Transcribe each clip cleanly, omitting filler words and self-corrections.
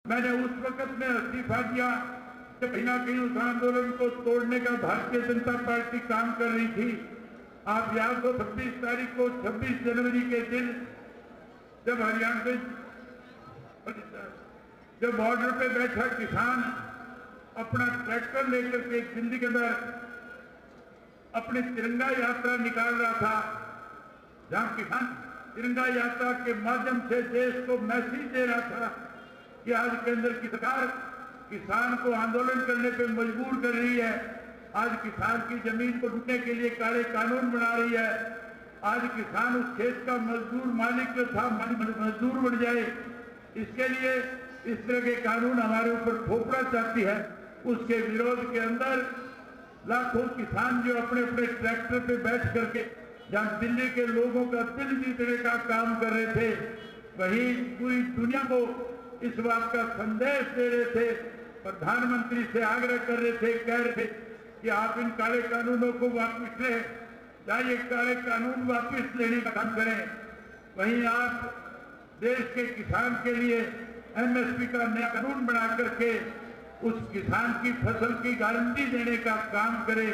मैंने उस वक्त में इस्तीफा दिया जब कहीं ना कहीं उस आंदोलन को तोड़ने का भारतीय जनता पार्टी काम कर रही थी। आप याद हो 26 तारीख को 26 जनवरी के दिन जब हरियाणा से जब बॉर्डर पे बैठा किसान अपना ट्रैक्टर लेकर के दिल्ली के अंदर अपनी तिरंगा यात्रा निकाल रहा था, जहां किसान तिरंगा यात्रा के माध्यम से देश को मैसेज दे रहा था कि आज केंद्र की सरकार किसान को आंदोलन करने पे मजबूर कर रही है। आज किसान की जमीन को लूटने के लिए काले कानून बना रही है। आज किसान उस खेत का मजदूर मालिक जो था मजदूर बन जाए, इसके लिए इस तरह के कानून हमारे ऊपर थोपना चाहती है। उसके विरोध के अंदर लाखों किसान जो अपने अपने ट्रैक्टर पे बैठ करके जहां दिल्ली के लोगों का दिल जीतने का काम कर रहे थे, वहीं पूरी दुनिया को इस बात का संदेश दे रहे थे, प्रधानमंत्री से आग्रह कर रहे थे, कह रहे थे कि आप इन काले कानूनों को वापस लें, चाहे काले कानून वापस लेने का काम करें। वहीं आप देश के किसान के लिए एमएसपी का नया कानून बना करके उस किसान की फसल की गारंटी देने का काम करें।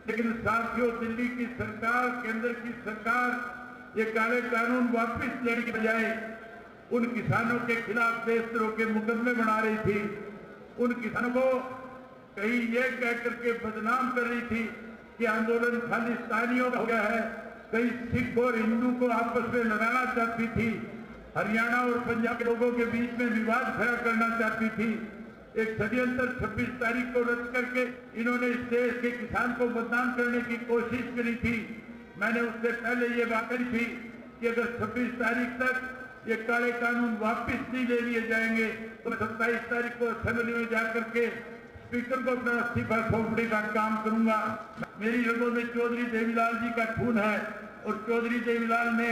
लेकिन साथियों, दिल्ली की सरकार, केंद्र की सरकार ये काले कानून वापस लेने के बजाय उन किसानों के खिलाफ देशद्रोह के मुकदमे बना रही थी। उन किसानों को कहीं ये कह करके बदनाम कर रही थी कि आंदोलन खालिस्तानियों का हो गया है, कहीं सिख और हिंदू को आपस में लड़ाना चाहती थी, हरियाणा और पंजाब के लोगों के बीच में विवाद खड़ा करना चाहती थी। एक षड्यंत्र 26 तारीख को रद्द करके इन्होंने इस देश के किसान को बदनाम करने की कोशिश करी थी। मैंने उससे पहले ये बात कही थी कि अगर 26 तारीख तक ये काले कानून वापस नहीं ले लिए जाएंगे तो मैं 27 तारीख को असेंबली में जाकर के स्पीकर को अपना इस्तीफा सौंपने का काम करूंगा। मेरी रगों में चौधरी देवीलाल जी का खून है और चौधरी देवीलाल ने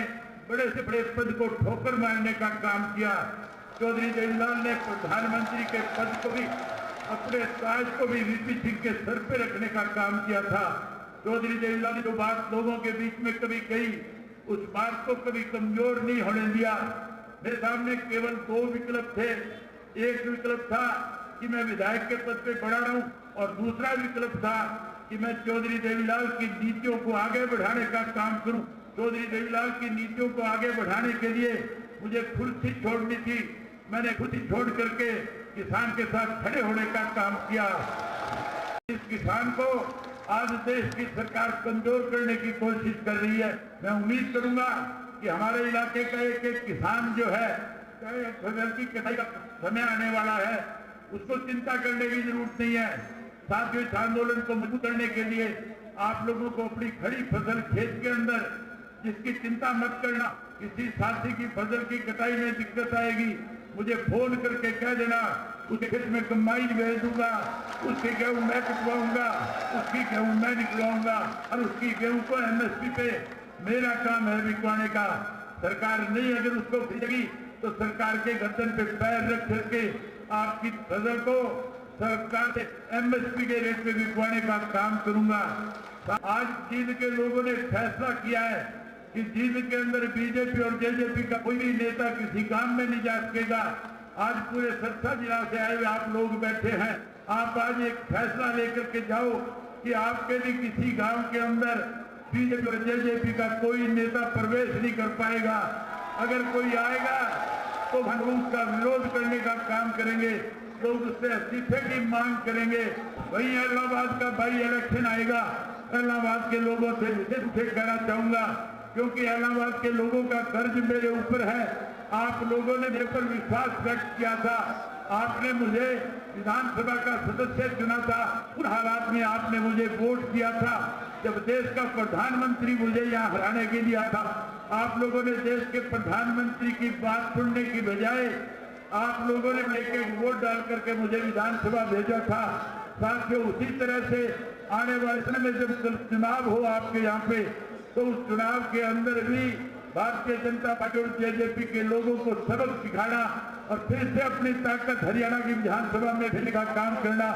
बड़े से बड़े पद को ठोकर मारने का काम किया। चौधरी देवीलाल ने प्रधानमंत्री के पद को भी, अपने ताज को भी वीपी सिंह के सर पे रखने का काम किया था। चौधरी देवीलाल ने जो बात लोगों के बीच में कभी कही, उस बात को कभी कमजोर नहीं होने दिया। मेरे सामने केवल 2 विकल्प थे। एक विकल्प था कि मैं विधायक के पद पे बना रहूं और दूसरा विकल्प था कि मैं चौधरी देवीलाल की नीतियों को आगे बढ़ाने का काम करूं। चौधरी देवीलाल की नीतियों को आगे बढ़ाने के लिए मुझे कुर्सी छोड़नी थी। मैंने कुर्सी छोड़ करके किसान के साथ खड़े होने का काम किया। इस किसान को आज देश की सरकार कमजोर करने की कोशिश कर रही है। मैं उम्मीद करूंगा कि हमारे इलाके का एक एक किसान जो है, फसल की कटाई का समय आने वाला है, उसको चिंता करने की जरूरत नहीं है। साथ ही इस आंदोलन को मजबूत करने के लिए आप लोगों को अपनी खड़ी फसल खेत के अंदर जिसकी चिंता मत करना, किसी साथी की फसल की कटाई में दिक्कत आएगी, मुझे फोन करके कह देना, उसके खेत में कंबाइन भेज दूंगा, उसके गेहूं मैं कटवाऊंगा, उसकी गेहूं मैं निकलवाऊंगा और उसकी गेहूं को एमएसपी पे मेरा काम है बिकवाने का। सरकार नहीं अगर उसको खरीदेगी तो सरकार के गर्दन पे पैर रख करके आपकी फसल को सरकार से एमएसपी के रेट पे बिकवाने का काम करूंगा। आज जींद के लोगों ने फैसला किया है कि जींद के अंदर बीजेपी और जेजेपी का कोई भी नेता किसी काम में नहीं जा सकेगा। आज पूरे सिरसा जिला से आए हुए आप लोग बैठे हैं, आप आज एक फैसला लेकर के जाओ कि आपके भी किसी गांव के अंदर बीजेपी और जेजेपी का कोई नेता प्रवेश नहीं कर पाएगा। अगर कोई आएगा तो हम उसका विरोध करने का काम करेंगे, लोग उससे इस्तीफे की मांग करेंगे। वहीं इलाहाबाद का बाई इलेक्शन आएगा, इलाहाबाद के लोगों से विशेष कहना चाहूंगा क्योंकि इलाहाबाद के लोगों का कर्ज मेरे ऊपर है। आप लोगों ने मेरे पर विश्वास व्यक्त किया था, आपने मुझे विधानसभा का सदस्य चुना था, उन हालात में आपने मुझे वोट दिया था जब देश का प्रधानमंत्री मुझे यहाँ हराने के लिए आया था। आप लोगों ने देश के प्रधानमंत्री की बात सुनने की बजाय आप लोगों ने एक वोट डाल करके मुझे विधानसभा भेजा था। साथियों, उसी तरह से आने वाले समय में जब चुनाव हो आपके यहाँ पे, तो उस चुनाव के अंदर भी भारतीय जनता पार्टी और जेजेपी के लोगों को सबक सिखाना और फिर से अपनी ताकत हरियाणा की विधानसभा में भेजने का काम करना।